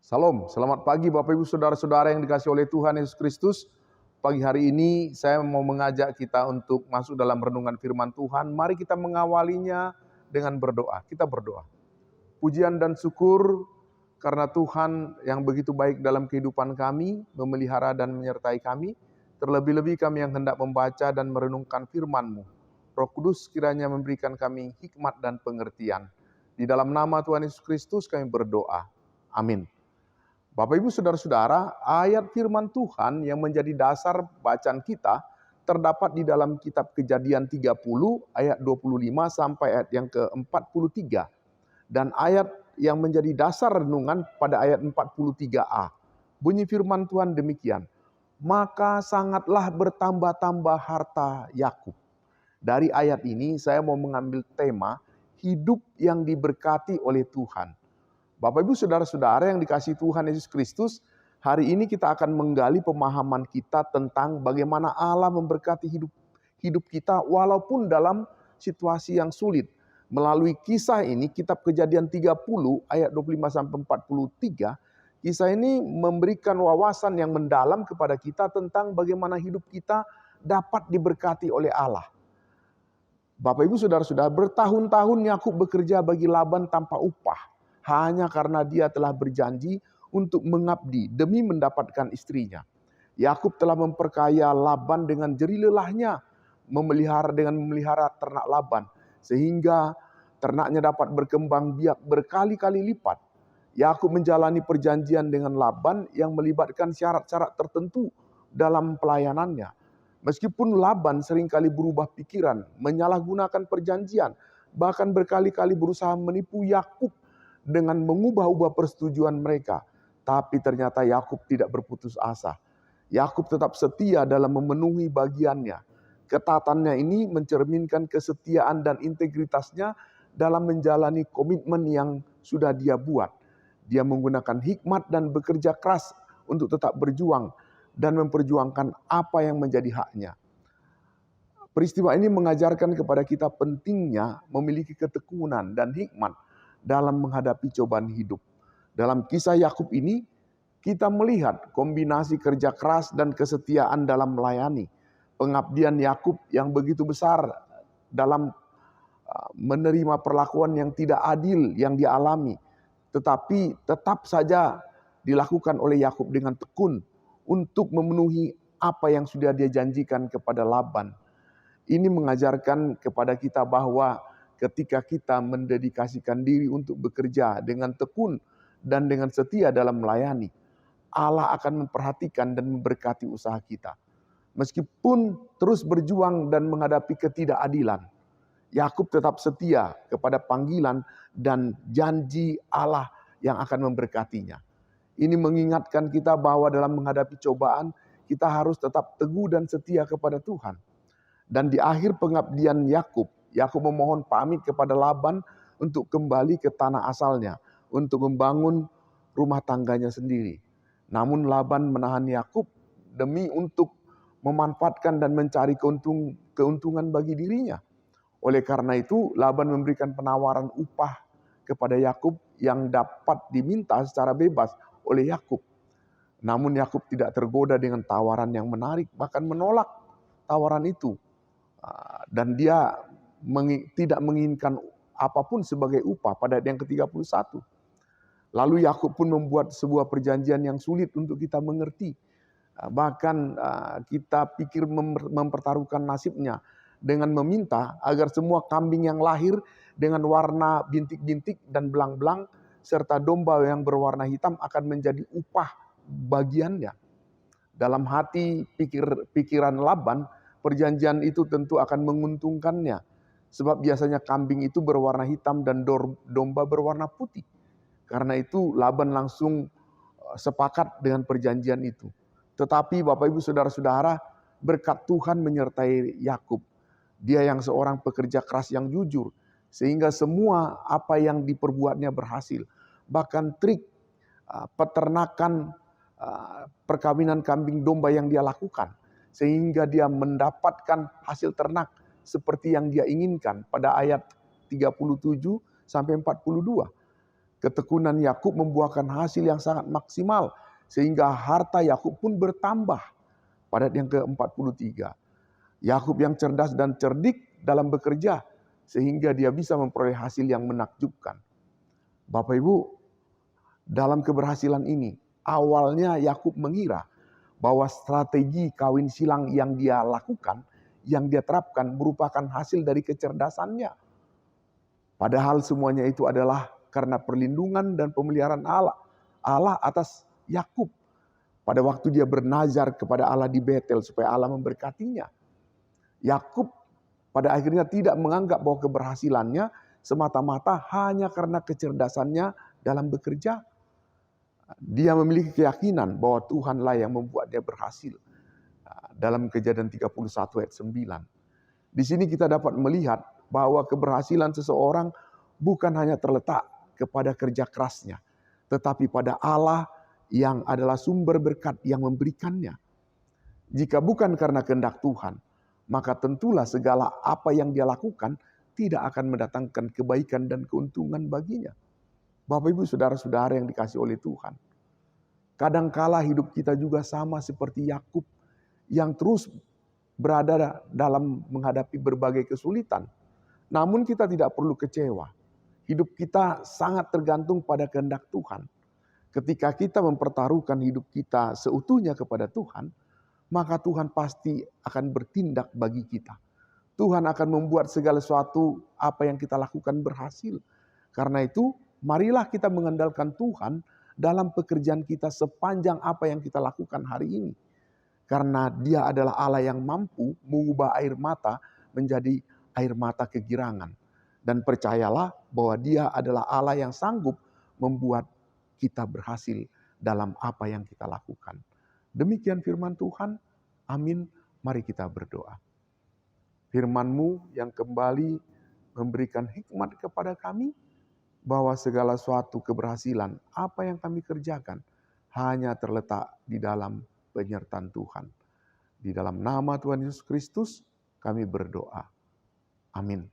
Salam, selamat pagi Bapak Ibu Saudara-saudara yang dikasihi oleh Tuhan Yesus Kristus. Pagi hari ini saya mau mengajak kita untuk masuk dalam renungan firman Tuhan. Mari kita mengawalinya dengan berdoa. Kita berdoa. Pujian dan syukur karena Tuhan yang begitu baik dalam kehidupan kami, memelihara dan menyertai kami. Terlebih-lebih kami yang hendak membaca dan merenungkan firman-Mu. Roh Kudus kiranya memberikan kami hikmat dan pengertian. Di dalam nama Tuhan Yesus Kristus kami berdoa. Amin. Bapak Ibu Saudara-saudara, ayat firman Tuhan yang menjadi dasar bacaan kita terdapat di dalam kitab Kejadian 30 ayat 25 sampai ayat yang ke-43. Dan ayat yang menjadi dasar renungan pada ayat 43a. Bunyi firman Tuhan demikian. Maka sangatlah bertambah-tambah harta Yakub. Dari ayat ini saya mau mengambil tema hidup yang diberkati oleh Tuhan. Bapak Ibu Saudara-saudara yang dikasihi Tuhan Yesus Kristus, hari ini kita akan menggali pemahaman kita tentang bagaimana Allah memberkati hidup kita walaupun dalam situasi yang sulit. Melalui kisah ini, kitab Kejadian 30 ayat 25 sampai 43, kisah ini memberikan wawasan yang mendalam kepada kita tentang bagaimana hidup kita dapat diberkati oleh Allah. Bapak Ibu Saudara-saudara, bertahun-tahun Yakub bekerja bagi Laban tanpa upah. Hanya karena dia telah berjanji untuk mengabdi demi mendapatkan istrinya. Yakub telah memperkaya Laban dengan jerih lelahnya, memelihara ternak Laban, sehingga ternaknya dapat berkembang biak berkali-kali lipat. Yakub menjalani perjanjian dengan Laban yang melibatkan syarat-syarat tertentu dalam pelayanannya. Meskipun Laban seringkali berubah pikiran, menyalahgunakan perjanjian, bahkan berkali-kali berusaha menipu Yakub dengan mengubah-ubah persetujuan mereka. Tapi ternyata Yakub tidak berputus asa. Yakub tetap setia dalam memenuhi bagiannya. Ketatannya ini mencerminkan kesetiaan dan integritasnya dalam menjalani komitmen yang sudah dia buat. Dia menggunakan hikmat dan bekerja keras untuk tetap berjuang dan memperjuangkan apa yang menjadi haknya. Peristiwa ini mengajarkan kepada kita pentingnya memiliki ketekunan dan hikmat dalam menghadapi cobaan hidup. Dalam kisah Yakub ini, kita melihat kombinasi kerja keras dan kesetiaan dalam melayani. Pengabdian Yakub yang begitu besar dalam menerima perlakuan yang tidak adil yang dialami. Tetapi tetap saja dilakukan oleh Yakub dengan tekun untuk memenuhi apa yang sudah dia janjikan kepada Laban. Ini mengajarkan kepada kita bahwa ketika kita mendedikasikan diri untuk bekerja dengan tekun dan dengan setia dalam melayani, Allah akan memperhatikan dan memberkati usaha kita. Meskipun terus berjuang dan menghadapi ketidakadilan, Yakub tetap setia kepada panggilan dan janji Allah yang akan memberkatinya. Ini mengingatkan kita bahwa dalam menghadapi cobaan, kita harus tetap teguh dan setia kepada Tuhan. Dan di akhir pengabdian Yakub memohon pamit kepada Laban untuk kembali ke tanah asalnya, untuk membangun rumah tangganya sendiri. Namun Laban menahan Yakub demi untuk memanfaatkan dan mencari keuntungan bagi dirinya. Oleh karena itu, Laban memberikan penawaran upah kepada Yakub yang dapat diminta secara bebas oleh Yakub. Namun Yakub tidak tergoda dengan tawaran yang menarik, bahkan menolak tawaran itu. Dan dia tidak menginginkan apapun sebagai upah pada ayat yang ke-31. Lalu Yakub pun membuat sebuah perjanjian yang sulit untuk kita mengerti. Bahkan kita pikir mempertaruhkan nasibnya dengan meminta agar semua kambing yang lahir dengan warna bintik-bintik dan belang-belang serta domba yang berwarna hitam akan menjadi upah bagiannya. Dalam hati pikiran Laban, perjanjian itu tentu akan menguntungkannya. Sebab biasanya kambing itu berwarna hitam dan domba berwarna putih. Karena itu Laban langsung sepakat dengan perjanjian itu. Tetapi Bapak Ibu Saudara-saudara, berkat Tuhan menyertai Yakub. Dia yang seorang pekerja keras yang jujur. Sehingga semua apa yang diperbuatnya berhasil. Bahkan trik peternakan perkawinan kambing domba yang dia lakukan. Sehingga dia mendapatkan hasil ternak seperti yang dia inginkan pada ayat 37 sampai 42. Ketekunan Yakub membuahkan hasil yang sangat maksimal, sehingga harta Yakub pun bertambah. Pada yang ke-43. Yakub yang cerdas dan cerdik dalam bekerja, sehingga dia bisa memperoleh hasil yang menakjubkan. Bapak Ibu, dalam keberhasilan ini, awalnya Yakub mengira bahwa strategi kawin silang yang dia lakukan, yang dia terapkan merupakan hasil dari kecerdasannya. Padahal semuanya itu adalah karena perlindungan dan pemeliharaan Allah atas Yakub. Pada waktu dia bernazar kepada Allah di Betel supaya Allah memberkatinya. Yakub pada akhirnya tidak menganggap bahwa keberhasilannya semata-mata hanya karena kecerdasannya dalam bekerja. Dia memiliki keyakinan bahwa Tuhanlah yang membuat dia berhasil. Dalam Kejadian 31 ayat 9. Di sini kita dapat melihat bahwa keberhasilan seseorang bukan hanya terletak kepada kerja kerasnya, tetapi pada Allah yang adalah sumber berkat yang memberikannya. Jika bukan karena kehendak Tuhan, maka tentulah segala apa yang dia lakukan tidak akan mendatangkan kebaikan dan keuntungan baginya. Bapak Ibu saudara-saudara yang dikasihi oleh Tuhan. Kadangkala hidup kita juga sama seperti Yakub yang terus berada dalam menghadapi berbagai kesulitan. Namun kita tidak perlu kecewa. Hidup kita sangat tergantung pada kehendak Tuhan. Ketika kita mempertaruhkan hidup kita seutuhnya kepada Tuhan, maka Tuhan pasti akan bertindak bagi kita. Tuhan akan membuat segala sesuatu apa yang kita lakukan berhasil. Karena itu, marilah kita mengandalkan Tuhan dalam pekerjaan kita sepanjang apa yang kita lakukan hari ini. Karena Dia adalah Allah yang mampu mengubah air mata menjadi air mata kegirangan. Dan percayalah bahwa Dia adalah Allah yang sanggup membuat kita berhasil dalam apa yang kita lakukan. Demikian firman Tuhan. Amin. Mari kita berdoa. Firman-Mu yang kembali memberikan hikmat kepada kami, bahwa segala suatu keberhasilan apa yang kami kerjakan hanya terletak di dalam penyertaan Tuhan. Di dalam nama Tuhan Yesus Kristus kami berdoa. Amin.